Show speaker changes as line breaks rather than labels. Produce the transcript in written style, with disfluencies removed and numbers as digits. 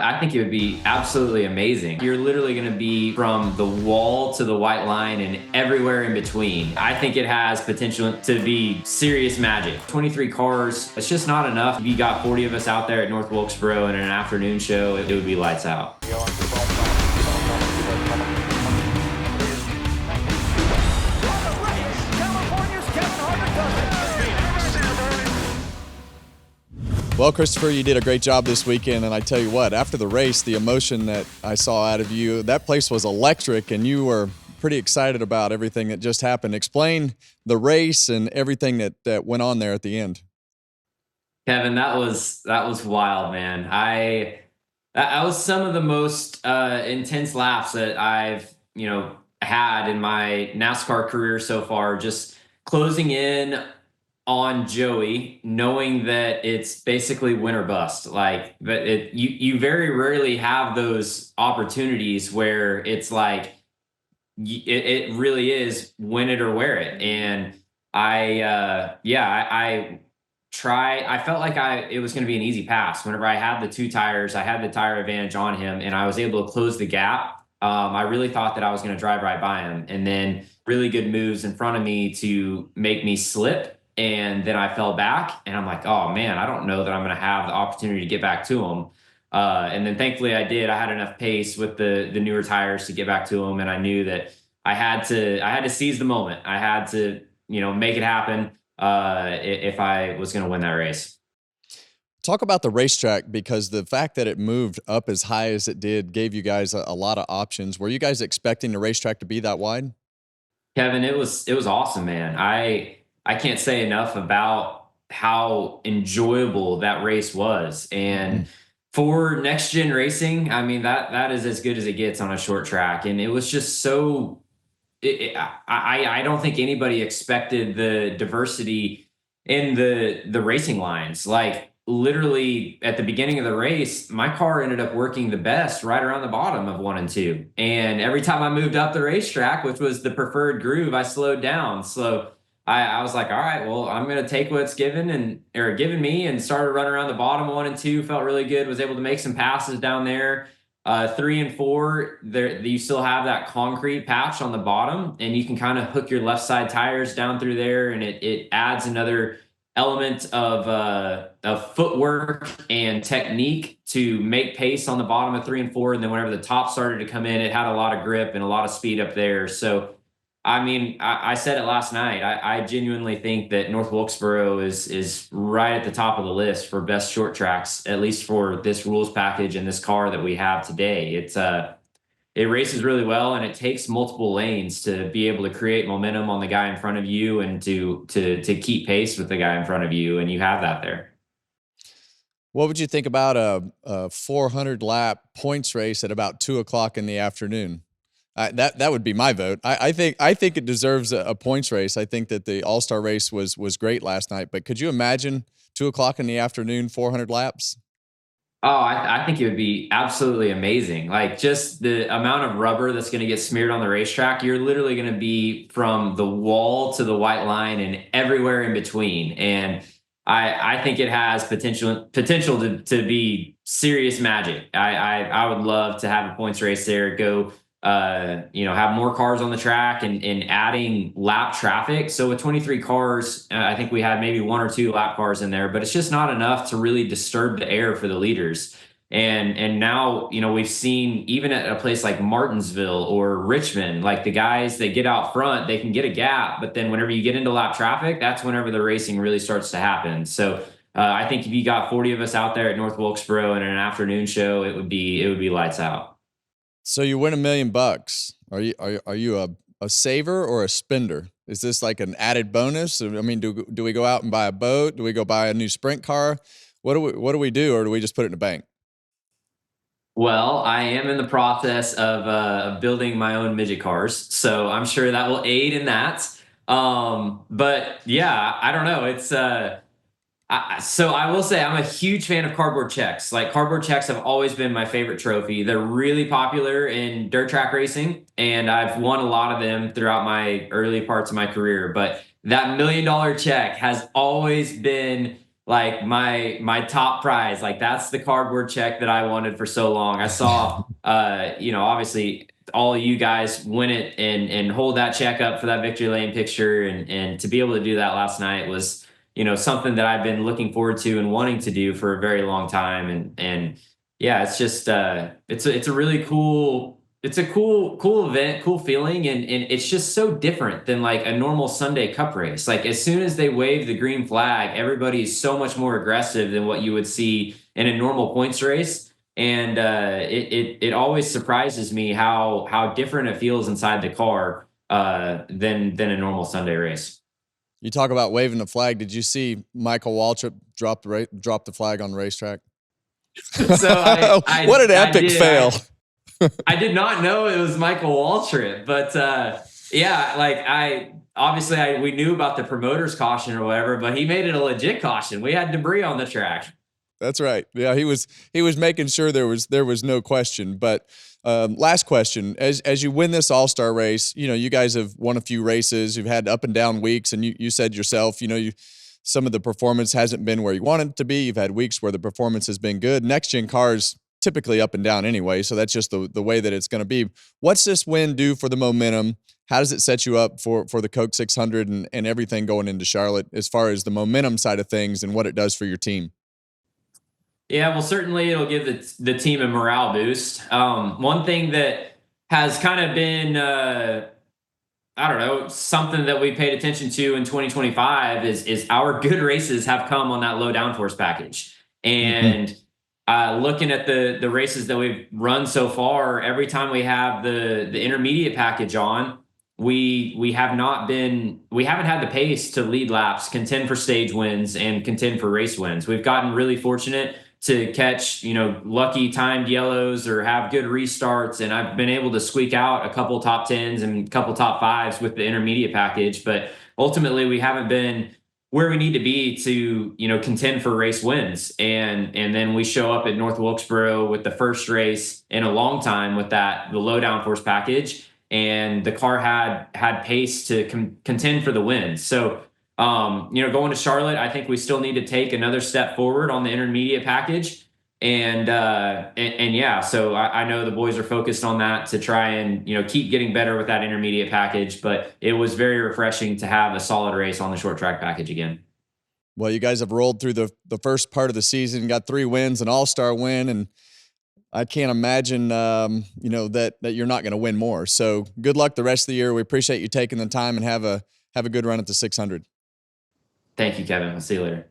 I think it would be absolutely amazing. You're literally going to be from the wall to the white line and everywhere in between. I think it has potential to be serious magic. 23 cars, it's just not enough. If you got 40 of us out there at North Wilkesboro in an afternoon show, it would be lights out.
Well, Christopher, you did a great job this weekend, and I tell you what, after the race, the emotion that I saw out of you, that place was electric, and you were pretty excited about everything that just happened. Explain the race and everything that went on there at the end.
Kevin, that was wild, man. That was some of the most intense laps that I've had in my NASCAR career so far. Just closing in on Joey, knowing that it's basically win or bust. Like, but you very rarely have those opportunities where it's like it really is win it or wear it. And I try. I felt like it was going to be an easy pass. Whenever I had the two tires, I had the tire advantage on him, and I was able to close the gap. I really thought that I was going to drive right by him, and then really good moves in front of me to make me slip. And then I fell back, and I'm like, oh man, I don't know that I'm going to have the opportunity to get back to him. And then thankfully I did. I had enough pace with the newer tires to get back to him, and I knew that I had to seize the moment. I had to make it happen if I was going to win that race.
Talk about the racetrack, because the fact that it moved up as high as it did gave you guys a lot of options. Were you guys expecting the racetrack to be that wide?
Kevin, it was awesome, man. I can't say enough about how enjoyable that race was. And for next gen racing, I mean that is as good as it gets on a short track. And it was just so I don't think anybody expected the diversity in the racing lines. Like literally at the beginning of the race, my car ended up working the best right around the bottom of 1 and 2. And every time I moved up the racetrack, which was the preferred groove, I slowed down. So I was like, all right, well, I'm gonna take what's given me, and started running around the bottom 1 and 2. Felt really good. Was able to make some passes down there. 3 and 4, there you still have that concrete patch on the bottom, and you can kind of hook your left side tires down through there, and it adds another element of footwork and technique to make pace on the bottom of 3 and 4. And then whenever the top started to come in, it had a lot of grip and a lot of speed up there. So I mean, I said it last night. I genuinely think that North Wilkesboro is right at the top of the list for best short tracks, at least for this rules package and this car that we have today. It races really well, and it takes multiple lanes to be able to create momentum on the guy in front of you and to keep pace with the guy in front of you, and you have that there.
What would you think about a 400 lap points race at about 2 o'clock in the afternoon? That would be my vote. I think it deserves a points race. I think that the All-Star race was great last night, but could you imagine 2 o'clock in the afternoon, 400 laps?
Oh, I think it would be absolutely amazing. Like just the amount of rubber that's going to get smeared on the racetrack, you're literally going to be from the wall to the white line and everywhere in between. And I think it has potential to be serious magic. I would love to have a points race there. Go have more cars on the track and adding lap traffic. So with 23 cars, I think we had maybe 1 or 2 lap cars in there, but it's just not enough to really disturb the air for the leaders. And now, we've seen even at a place like Martinsville or Richmond, like the guys that get out front, they can get a gap, but then whenever you get into lap traffic, that's whenever the racing really starts to happen. So I think if you got 40 of us out there at North Wilkesboro in an afternoon show, it would be lights out.
So you win $1 million. Are you a saver or a spender? Is this like an added bonus? I mean, do we go out and buy a boat? Do we go buy a new sprint car? What do we do, or do we just put it in the bank?
Well, I am in the process of building my own midget cars, so I'm sure that will aid in that. But yeah, I don't know. So I will say I'm a huge fan of cardboard checks. Like cardboard checks have always been my favorite trophy. They're really popular in dirt track racing, and I've won a lot of them throughout my early parts of my career. But that $1 million check has always been like my top prize. Like that's the cardboard check that I wanted for so long. I saw, obviously all of you guys win it and hold that check up for that victory lane picture, and to be able to do that last night was, something that I've been looking forward to and wanting to do for a very long time. And yeah, it's just it's a really cool, it's a cool event, cool feeling, and it's just so different than like a normal Sunday Cup race. Like as soon as they wave the green flag, everybody is so much more aggressive than what you would see in a normal points race. And it always surprises me how different it feels inside the car than a normal Sunday race.
You talk about waving the flag. Did you see Michael Waltrip drop the flag on the racetrack?
So
What an epic fail.
I did not know it was Michael Waltrip, but yeah, like we knew about the promoter's caution or whatever, but he made it a legit caution. We had debris on the track.
That's right. Yeah, he was making sure there was no question. But last question: as you win this All-Star race, you guys have won a few races. You've had up and down weeks, and you said yourself, some of the performance hasn't been where you want it to be. You've had weeks where the performance has been good. Next gen cars typically up and down anyway, so that's just the way that it's going to be. What's this win do for the momentum? How does it set you up for the Coke 600 and everything going into Charlotte as far as the momentum side of things and what it does for your team?
Yeah, well, certainly it'll give the team a morale boost. One thing that has kind of been, I don't know, something that we paid attention to in 2025 is our good races have come on that low downforce package. And looking at the races that we've run so far, every time we have the intermediate package on, we haven't had the pace to lead laps, contend for stage wins, and contend for race wins. We've gotten really fortunate to catch, lucky timed yellows or have good restarts. And I've been able to squeak out a couple top tens and a couple top fives with the intermediate package. But ultimately, we haven't been where we need to be to, contend for race wins. And then we show up at North Wilkesboro with the first race in a long time with the low downforce package. And the car had pace to contend for the win. So going to Charlotte, I think we still need to take another step forward on the intermediate package. And yeah, so I know the boys are focused on that to try and, keep getting better with that intermediate package. But it was very refreshing to have a solid race on the short track package again.
Well, you guys have rolled through the first part of the season, got 3 wins, an all-star win, and I can't imagine, that you're not going to win more. So good luck the rest of the year. We appreciate you taking the time and have a good run at the 600.
Thank you, Kevin. I'll see you later.